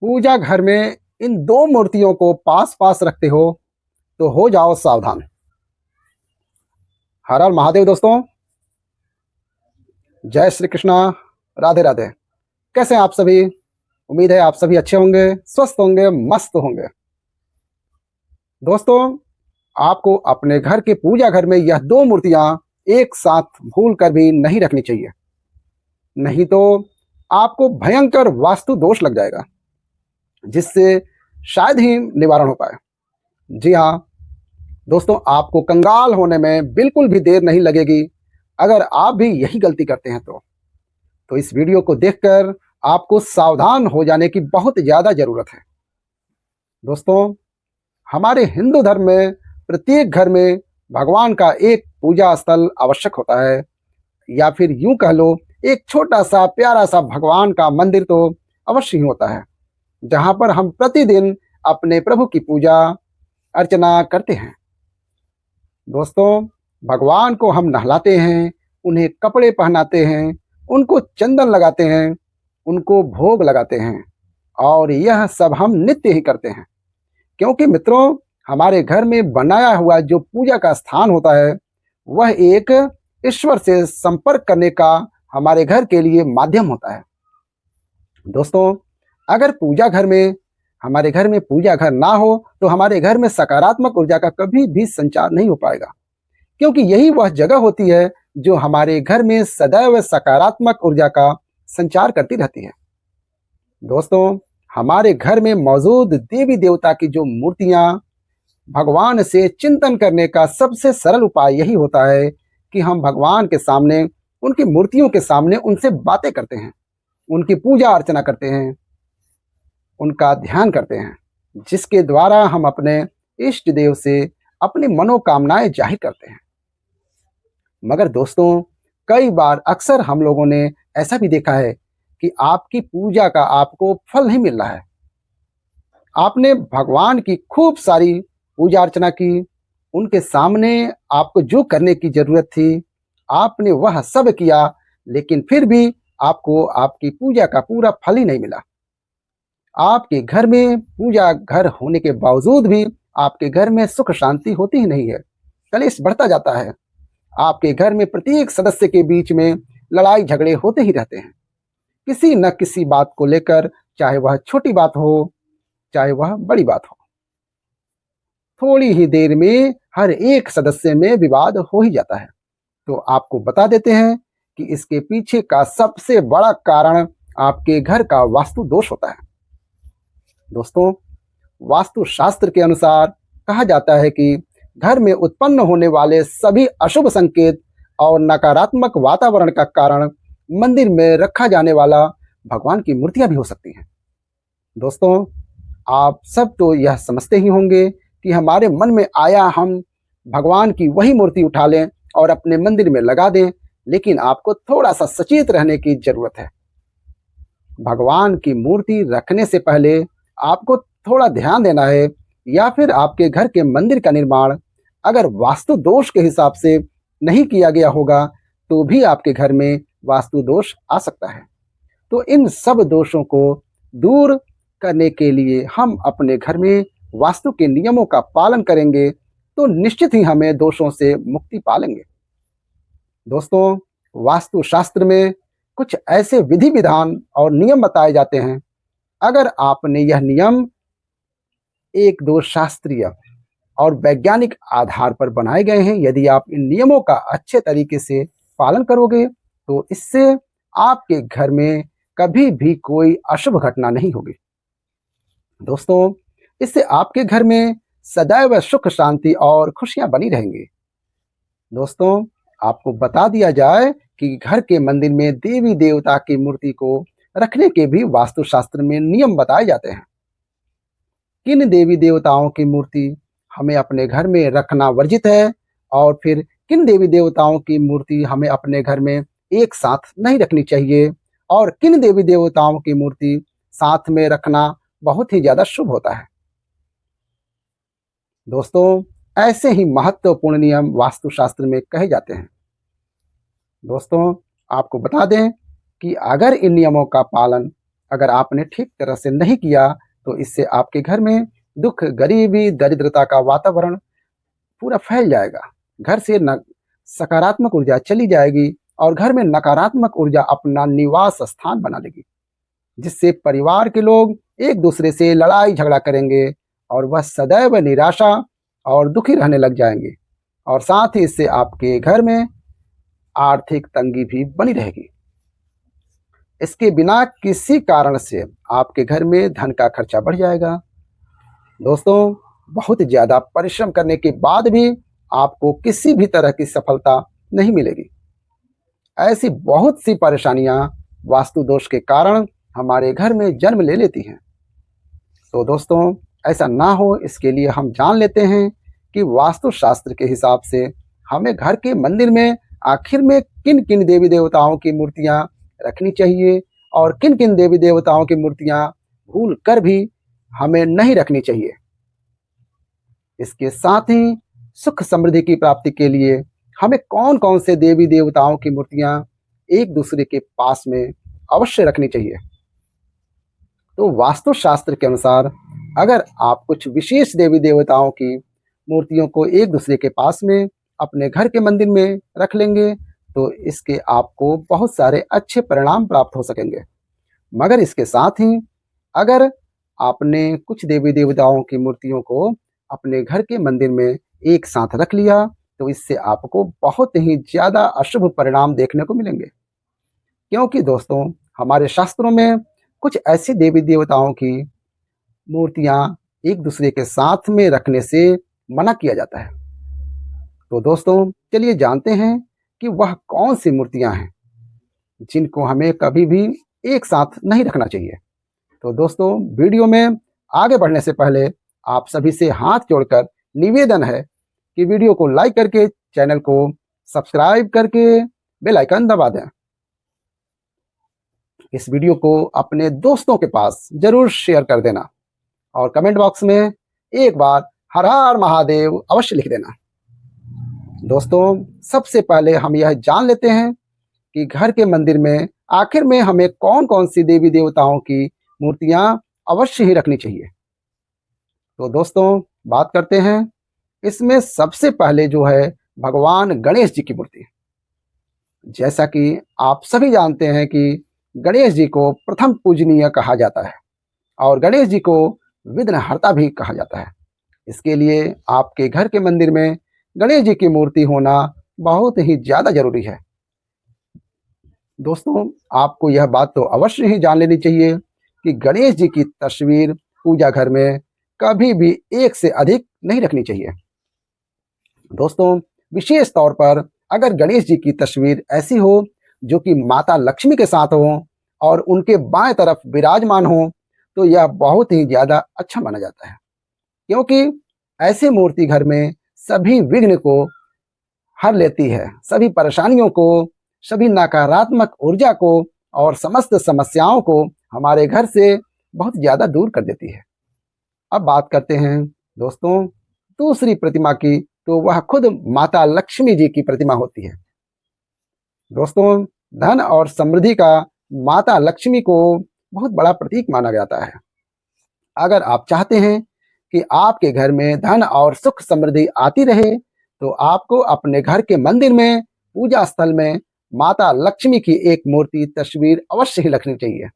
पूजा घर में इन दो मूर्तियों को पास पास रखते हो तो हो जाओ सावधान। हर हर महादेव दोस्तों, जय श्री कृष्णा, राधे राधे। कैसे हैं आप सभी? उम्मीद है आप सभी अच्छे होंगे, स्वस्थ होंगे, मस्त होंगे। दोस्तों, आपको अपने घर के पूजा घर में यह दो मूर्तियां एक साथ भूल कर भी नहीं रखनी चाहिए, नहीं तो आपको भयंकर वास्तु दोष लग जाएगा, जिससे शायद ही निवारण हो पाए। जी हाँ दोस्तों, आपको कंगाल होने में बिल्कुल भी देर नहीं लगेगी अगर आप भी यही गलती करते हैं तो इस वीडियो को देखकर आपको सावधान हो जाने की बहुत ज़्यादा ज़रूरत है। दोस्तों, हमारे हिंदू धर्म में प्रत्येक घर में भगवान का एक पूजा स्थल आवश्यक होता है, या फिर यूं कह लो एक छोटा सा प्यारा सा भगवान का मंदिर तो अवश्य ही होता है, जहां पर हम प्रतिदिन अपने प्रभु की पूजा अर्चना करते हैं। दोस्तों, भगवान को हम नहलाते हैं, उन्हें कपड़े पहनाते हैं, उनको चंदन लगाते हैं, उनको भोग लगाते हैं, और यह सब हम नित्य ही करते हैं, क्योंकि मित्रों, हमारे घर में बनाया हुआ जो पूजा का स्थान होता है वह एक ईश्वर से संपर्क करने का हमारे घर के लिए माध्यम होता है। दोस्तों, अगर हमारे घर में पूजा घर ना हो तो हमारे घर में सकारात्मक ऊर्जा का कभी भी संचार नहीं हो पाएगा, क्योंकि यही वह जगह होती है जो हमारे घर में सदैव सकारात्मक ऊर्जा का संचार करती रहती है। दोस्तों, हमारे घर में मौजूद देवी देवता की जो मूर्तियां, भगवान से चिंतन करने का सबसे सरल उपाय यही होता है कि हम भगवान के सामने, उनकी मूर्तियों के सामने उनसे बातें करते हैं, उनकी पूजा अर्चना करते हैं, उनका ध्यान करते हैं, जिसके द्वारा हम अपने इष्ट देव से अपनी मनोकामनाएं जाहिर करते हैं। मगर दोस्तों, कई बार अक्सर हम लोगों ने ऐसा भी देखा है कि आपकी पूजा का आपको फल नहीं मिल रहा है। आपने भगवान की खूब सारी पूजा अर्चना की, उनके सामने आपको जो करने की जरूरत थी आपने वह सब किया, लेकिन फिर भी आपको आपकी पूजा का पूरा फल ही नहीं मिला। आपके घर में पूजा घर होने के बावजूद भी आपके घर में सुख शांति होती ही नहीं है, कलेश बढ़ता जाता है। आपके घर में प्रत्येक सदस्य के बीच में लड़ाई झगड़े होते ही रहते हैं, किसी न किसी बात को लेकर, चाहे वह छोटी बात हो चाहे वह बड़ी बात हो। थोड़ी ही देर में हर एक सदस्य में विवाद हो ही जाता है। तो आपको बता देते हैं कि इसके पीछे का सबसे बड़ा कारण आपके घर का वास्तु दोष होता है। दोस्तों, वास्तु शास्त्र के अनुसार कहा जाता है कि घर में उत्पन्न होने वाले सभी अशुभ संकेत और नकारात्मक वातावरण का कारण मंदिर में रखा जाने वाला भगवान की मूर्तियां भी हो सकती हैं। दोस्तों, आप सब तो यह समझते ही होंगे कि हमारे मन में आया हम भगवान की वही मूर्ति उठा लें और अपने मंदिर में लगा दें, लेकिन आपको थोड़ा सा सचेत रहने की जरूरत है। भगवान की मूर्ति रखने से पहले आपको थोड़ा ध्यान देना है, या फिर आपके घर के मंदिर का निर्माण अगर वास्तु दोष के हिसाब से नहीं किया गया होगा तो भी आपके घर में वास्तु दोष आ सकता है। तो इन सब दोषों को दूर करने के लिए हम अपने घर में वास्तु के नियमों का पालन करेंगे तो निश्चित ही हमें दोषों से मुक्ति पालेंगे। दोस्तों, वास्तु शास्त्र में कुछ ऐसे विधि विधान और नियम बताए जाते हैं। अगर आपने यह नियम एक दो शास्त्रीय और वैज्ञानिक आधार पर बनाए गए हैं, यदि आप इन नियमों का अच्छे तरीके से पालन करोगे तो इससे आपके घर में कभी भी कोई अशुभ घटना नहीं होगी। दोस्तों, इससे आपके घर में सदैव सुख शांति और खुशियां बनी रहेंगी। दोस्तों, आपको बता दिया जाए कि घर के मंदिर में देवी देवता की मूर्ति को रखने के भी वास्तु शास्त्र में नियम बताए जाते हैं। किन देवी देवताओं की मूर्ति हमें अपने घर में रखना वर्जित है, और फिर किन देवी देवताओं की मूर्ति हमें अपने घर में एक साथ नहीं रखनी चाहिए, और किन देवी देवताओं की मूर्ति साथ में रखना बहुत ही ज्यादा शुभ होता है। दोस्तों, ऐसे ही महत्वपूर्ण नियम वास्तुशास्त्र में कहे जाते हैं। दोस्तों, आपको बता दें कि अगर इन नियमों का पालन अगर आपने ठीक तरह से नहीं किया तो इससे आपके घर में दुख, गरीबी, दरिद्रता का वातावरण पूरा फैल जाएगा। घर से न सकारात्मक ऊर्जा चली जाएगी और घर में नकारात्मक ऊर्जा अपना निवास स्थान बना लेगी, जिससे परिवार के लोग एक दूसरे से लड़ाई झगड़ा करेंगे और वह सदैव निराशा और दुखी रहने लग जाएंगे। और साथ ही इससे आपके घर में आर्थिक तंगी भी बनी रहेगी। इसके बिना किसी कारण से आपके घर में धन का खर्चा बढ़ जाएगा। दोस्तों, बहुत ज़्यादा परिश्रम करने के बाद भी आपको किसी भी तरह की सफलता नहीं मिलेगी। ऐसी बहुत सी परेशानियां वास्तु दोष के कारण हमारे घर में जन्म ले लेती हैं। तो दोस्तों, ऐसा ना हो इसके लिए हम जान लेते हैं कि वास्तु शास्त्र के हिसाब से हमें घर के मंदिर में आखिर में किन किन देवी देवताओं की मूर्तियां रखनी चाहिए और किन किन देवी देवताओं की मूर्तियां भूल कर भी हमें नहीं रखनी चाहिए। इसके साथ ही सुख समृद्धि की प्राप्ति के लिए हमें कौन कौन से देवी देवताओं की मूर्तियां एक दूसरे के पास में अवश्य रखनी चाहिए। तो वास्तु शास्त्र के अनुसार अगर आप कुछ विशेष देवी देवताओं की मूर्तियों को एक दूसरे के पास में अपने घर के मंदिर में रख लेंगे तो इसके आपको बहुत सारे अच्छे परिणाम प्राप्त हो सकेंगे। मगर इसके साथ ही अगर आपने कुछ देवी देवताओं की मूर्तियों को अपने घर के मंदिर में एक साथ रख लिया तो इससे आपको बहुत ही ज़्यादा अशुभ परिणाम देखने को मिलेंगे। क्योंकि दोस्तों, हमारे शास्त्रों में कुछ ऐसी देवी देवताओं की मूर्तियां एक दूसरे के साथ में रखने से मना किया जाता है। तो दोस्तों, चलिए जानते हैं कि वह कौन सी मूर्तियां हैं जिनको हमें कभी भी एक साथ नहीं रखना चाहिए। तो दोस्तों, वीडियो में आगे बढ़ने से पहले आप सभी से हाथ जोड़कर निवेदन है कि वीडियो को लाइक करके चैनल को सब्सक्राइब करके बेल आइकन दबा दें। इस वीडियो को अपने दोस्तों के पास जरूर शेयर कर देना और कमेंट बॉक्स में एक बार हर हर महादेव अवश्य लिख देना। दोस्तों, सबसे पहले हम यह जान लेते हैं कि घर के मंदिर में आखिर में हमें कौन कौन सी देवी देवताओं की मूर्तियां अवश्य ही रखनी चाहिए। तो दोस्तों, बात करते हैं। इसमें सबसे पहले जो है भगवान गणेश जी की मूर्ति। जैसा कि आप सभी जानते हैं कि गणेश जी को प्रथम पूजनीय कहा जाता है और गणेश जी को विघ्नहर्ता भी कहा जाता है। इसके लिए आपके घर के मंदिर में गणेश जी की मूर्ति होना बहुत ही ज़्यादा जरूरी है। दोस्तों, आपको यह बात तो अवश्य ही जान लेनी चाहिए कि गणेश जी की तस्वीर पूजा घर में कभी भी एक से अधिक नहीं रखनी चाहिए। दोस्तों, विशेष तौर पर अगर गणेश जी की तस्वीर ऐसी हो जो कि माता लक्ष्मी के साथ हो और उनके बाएं तरफ विराजमान हो तो यह बहुत ही ज़्यादा अच्छा माना जाता है। क्योंकि ऐसी मूर्ति घर में सभी विघ्न को हर लेती है, सभी परेशानियों को, सभी नकारात्मक ऊर्जा को और समस्त समस्याओं को हमारे घर से बहुत ज़्यादा दूर कर देती है। अब बात करते हैं दोस्तों दूसरी प्रतिमा की, तो वह खुद माता लक्ष्मी जी की प्रतिमा होती है। दोस्तों, धन और समृद्धि का माता लक्ष्मी को बहुत बड़ा प्रतीक माना जाता है। अगर आप चाहते हैं कि आपके घर में धन और सुख समृद्धि आती रहे तो आपको अपने घर के मंदिर में पूजा स्थल में माता लक्ष्मी की एक मूर्ति तस्वीर अवश्य ही रखनी चाहिए।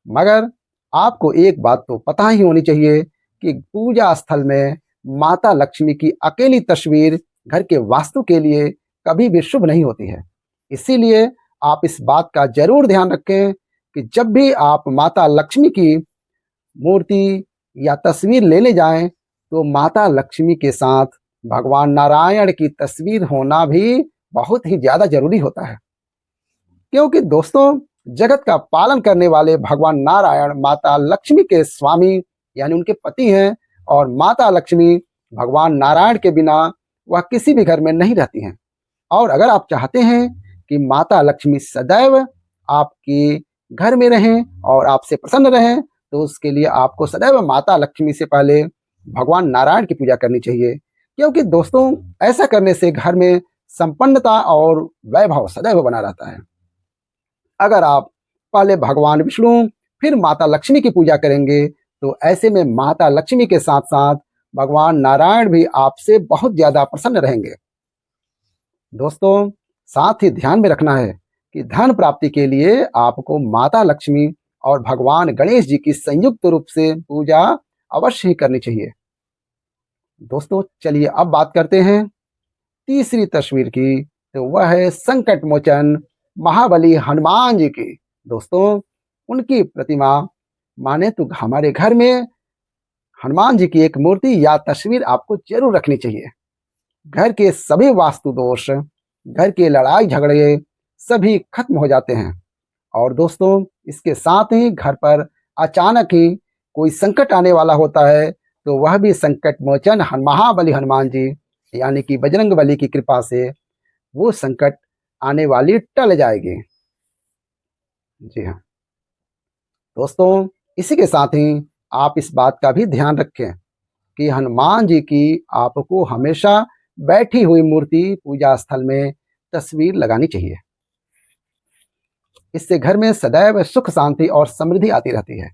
मगर आपको एक बात तो पता ही होनी चाहिए कि पूजा स्थल में माता लक्ष्मी की अकेली तस्वीर घर के वास्तु के लिए कभी भी शुभ नहीं होती है। इसीलिए आप इस बात का जरूर ध्यान रखें कि जब भी आप माता लक्ष्मी की मूर्ति या तस्वीर लेने जाएं तो माता लक्ष्मी के साथ भगवान नारायण की तस्वीर होना भी बहुत ही ज़्यादा जरूरी होता है। क्योंकि दोस्तों, जगत का पालन करने वाले भगवान नारायण माता लक्ष्मी के स्वामी यानी उनके पति हैं और माता लक्ष्मी भगवान नारायण के बिना वह किसी भी घर में नहीं रहती हैं। और अगर आप चाहते हैं कि माता लक्ष्मी सदैव आपके घर में रहें और आपसे प्रसन्न रहें तो उसके लिए आपको सदैव माता लक्ष्मी से पहले भगवान नारायण की पूजा करनी चाहिए। क्योंकि दोस्तों, ऐसा करने से घर में संपन्नता और वैभव सदैव बना रहता है। अगर आप पहले भगवान विष्णु फिर माता लक्ष्मी की पूजा करेंगे, तो ऐसे में माता लक्ष्मी के साथ साथ भगवान नारायण भी आपसे बहुत ज्यादा प्रसन्न रहेंगे। दोस्तों, साथ ही ध्यान में रखना है कि धन प्राप्ति के लिए आपको माता लक्ष्मी और भगवान गणेश जी की संयुक्त रूप से पूजा अवश्य ही करनी चाहिए। दोस्तों, चलिए अब बात करते हैं तीसरी तस्वीर की, तो वह है संकट मोचन महाबली हनुमान जी की। दोस्तों, उनकी प्रतिमा माने तो हमारे घर में हनुमान जी की एक मूर्ति या तस्वीर आपको जरूर रखनी चाहिए। घर के सभी वास्तु दोष, घर के लड़ाई झगड़े सभी खत्म हो जाते हैं। और दोस्तों, इसके साथ ही घर पर अचानक ही कोई संकट आने वाला होता है, तो वह भी संकट मोचन महाबली हनुमान जी यानी कि बजरंग बली की कृपा से वो संकट आने वाली टल जाएगी। जी हाँ दोस्तों, इसी के साथ ही आप इस बात का भी ध्यान रखें कि हनुमान जी की आपको हमेशा बैठी हुई मूर्ति पूजा स्थल में तस्वीर लगानी चाहिए। इससे घर में सदैव सुख शांति और समृद्धि आती रहती है।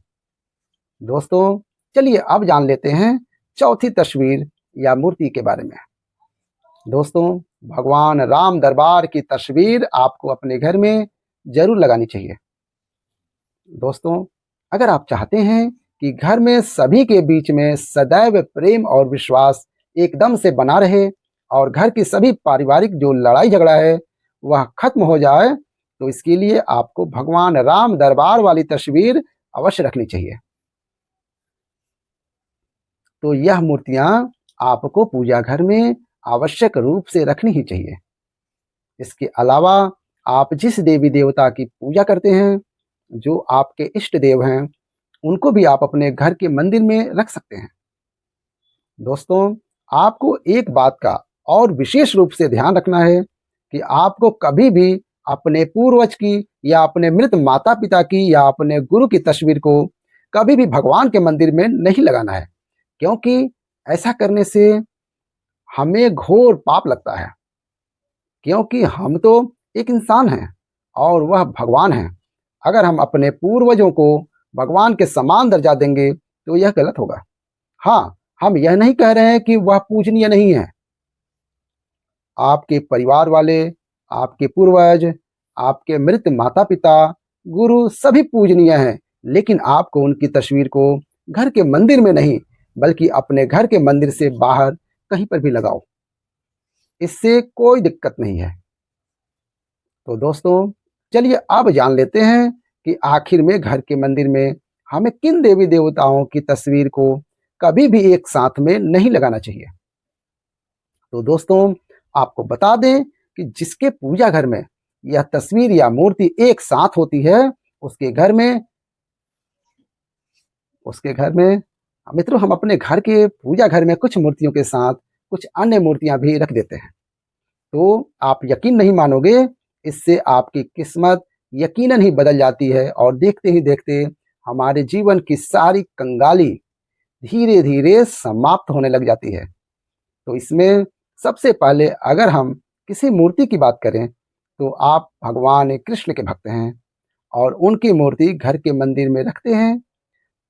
दोस्तों, चलिए अब जान लेते हैं चौथी तस्वीर या मूर्ति के बारे में। दोस्तों, भगवान राम दरबार की तस्वीर आपको अपने घर में जरूर लगानी चाहिए। दोस्तों, अगर आप चाहते हैं कि घर में सभी के बीच में सदैव प्रेम और विश्वास एकदम से बना रहे और घर की सभी पारिवारिक जो लड़ाई झगड़ा है वह खत्म हो जाए, तो इसके लिए आपको भगवान राम दरबार वाली तस्वीर अवश्य रखनी चाहिए। तो यह मूर्तियां आपको पूजा घर में आवश्यक रूप से रखनी ही चाहिए। इसके अलावा आप जिस देवी देवता की पूजा करते हैं, जो आपके इष्ट देव हैं, उनको भी आप अपने घर के मंदिर में रख सकते हैं। दोस्तों, आपको एक बात का और विशेष रूप से ध्यान रखना है कि आपको कभी भी अपने पूर्वज की या अपने मृत माता पिता की या अपने गुरु की तस्वीर को कभी भी भगवान के मंदिर में नहीं लगाना है, क्योंकि ऐसा करने से हमें घोर पाप लगता है। क्योंकि हम तो एक इंसान हैं और वह भगवान हैं। अगर हम अपने पूर्वजों को भगवान के समान दर्जा देंगे तो यह गलत होगा। हाँ, हम यह नहीं कह रहे हैं कि वह पूजनीय नहीं है। आपके परिवार वाले, आपके पूर्वज, आपके मृत माता पिता, गुरु सभी पूजनीय हैं, लेकिन आपको उनकी तस्वीर को घर के मंदिर में नहीं बल्कि अपने घर के मंदिर से बाहर कहीं पर भी लगाओ, इससे कोई दिक्कत नहीं है। तो दोस्तों, चलिए अब जान लेते हैं कि आखिर में घर के मंदिर में हमें किन देवी देवताओं की तस्वीर को कभी भी एक साथ में नहीं लगाना चाहिए। तो दोस्तों, आपको बता दें कि जिसके पूजा घर में यह तस्वीर या मूर्ति एक साथ होती है, उसके घर में मित्रों, हम अपने घर के पूजा घर में कुछ मूर्तियों के साथ कुछ अन्य मूर्तियां भी रख देते हैं। तो आप यकीन नहीं मानोगे, इससे आपकी किस्मत यकीनन ही बदल जाती है और देखते ही देखते हमारे जीवन की सारी कंगाली धीरे धीरे समाप्त होने लग जाती है। तो इसमें सबसे पहले अगर हम किसी मूर्ति की बात करें, तो आप भगवान कृष्ण के भक्त हैं और उनकी मूर्ति घर के मंदिर में रखते हैं,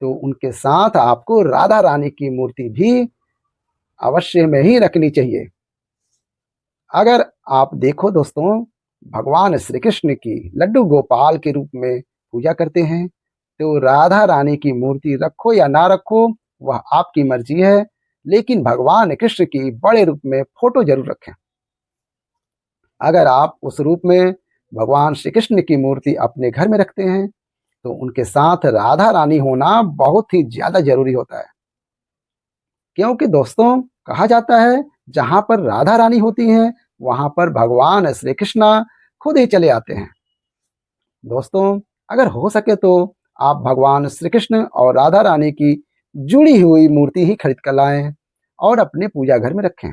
तो उनके साथ आपको राधा रानी की मूर्ति भी अवश्य में ही रखनी चाहिए। अगर आप देखो दोस्तों, भगवान श्री कृष्ण की लड्डू गोपाल के रूप में पूजा करते हैं, तो राधा रानी की मूर्ति रखो या ना रखो वह आपकी मर्जी है, लेकिन भगवान कृष्ण की बड़े रूप में फोटो जरूर रखें। अगर आप उस रूप में भगवान श्री कृष्ण की मूर्ति अपने घर में रखते हैं, तो उनके साथ राधा रानी होना बहुत ही ज्यादा जरूरी होता है। क्योंकि दोस्तों, कहा जाता है जहां पर राधा रानी होती हैं वहां पर भगवान श्री कृष्ण खुद ही चले आते हैं। दोस्तों, अगर हो सके तो आप भगवान श्री कृष्ण और राधा रानी की जुड़ी हुई मूर्ति ही खरीद कर लाएं और अपने पूजा घर में रखें,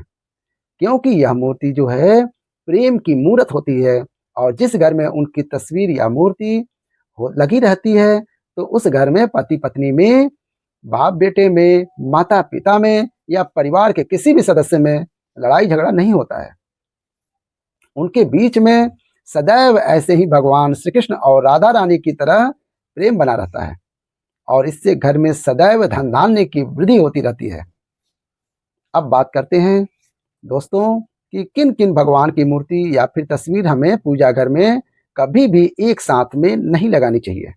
क्योंकि यह मूर्ति जो है प्रेम की मूर्त होती है और जिस घर में उनकी तस्वीर या मूर्ति लगी रहती है, तो उस घर में पति पत्नी में, बाप बेटे में, माता पिता में या परिवार के किसी भी सदस्य में लड़ाई झगड़ा नहीं होता है। उनके बीच में सदैव ऐसे ही भगवान श्री कृष्ण और राधा रानी की तरह प्रेम बना रहता है और इससे घर में सदैव धन धान्य की वृद्धि होती रहती है। अब बात करते हैं दोस्तों कि किन किन भगवान की मूर्ति या फिर तस्वीर हमें पूजा घर में कभी भी एक साथ में नहीं लगानी चाहिए।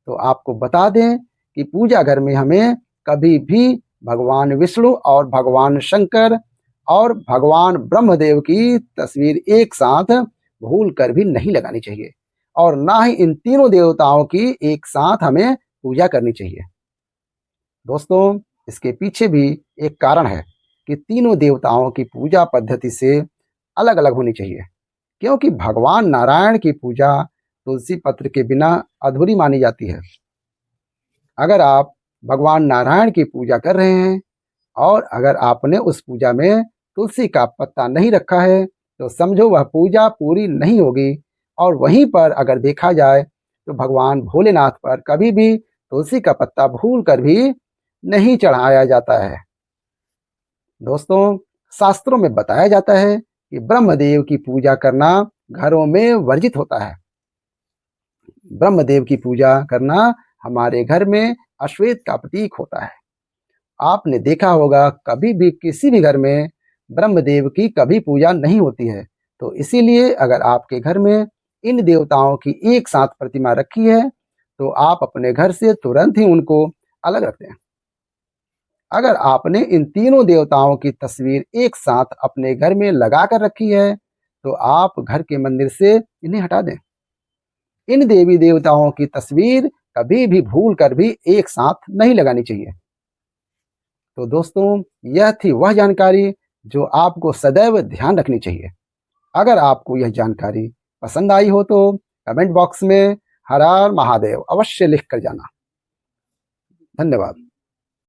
तो आपको बता दें कि पूजा घर में हमें कभी भी भगवान विष्णु और भगवान शंकर और भगवान ब्रह्मदेव की तस्वीर एक साथ भूल कर भी नहीं लगानी चाहिए और ना ही इन तीनों देवताओं की एक साथ हमें पूजा करनी चाहिए। दोस्तों, इसके पीछे भी एक कारण है कि तीनों देवताओं की पूजा पद्धति से अलग अलग होनी चाहिए, क्योंकि भगवान नारायण की पूजा तुलसी पत्र के बिना अधूरी मानी जाती है। अगर आप भगवान नारायण की पूजा कर रहे हैं और अगर आपने उस पूजा में तुलसी का पत्ता नहीं रखा है तो समझो वह पूजा पूरी नहीं होगी। और वहीं पर अगर देखा जाए तो भगवान भोलेनाथ पर कभी भी तुलसी का पत्ता भूल कर भी नहीं चढ़ाया जाता है। दोस्तों, शास्त्रों में बताया जाता है कि ब्रह्मदेव की पूजा करना घरों में वर्जित होता है। ब्रह्मदेव की पूजा करना हमारे घर में अश्वेत का प्रतीक होता है। आपने देखा होगा कभी भी किसी भी घर में ब्रह्मदेव की कभी पूजा नहीं होती है। तो इसीलिए अगर आपके घर में इन देवताओं की एक साथ प्रतिमा रखी है तो आप अपने घर से तुरंत ही उनको अलग रख दें। अगर आपने इन तीनों देवताओं की तस्वीर एक साथ अपने घर में लगा कर रखी है तो आप घर के मंदिर से इन्हें हटा दें। इन देवी देवताओं की तस्वीर कभी भी भूल कर भी एक साथ नहीं लगानी चाहिए। तो दोस्तों, यह थी वह जानकारी जो आपको सदैव ध्यान रखनी चाहिए। अगर आपको यह जानकारी पसंद आई हो तो कमेंट बॉक्स में हर हर महादेव अवश्य लिख कर जाना। धन्यवाद।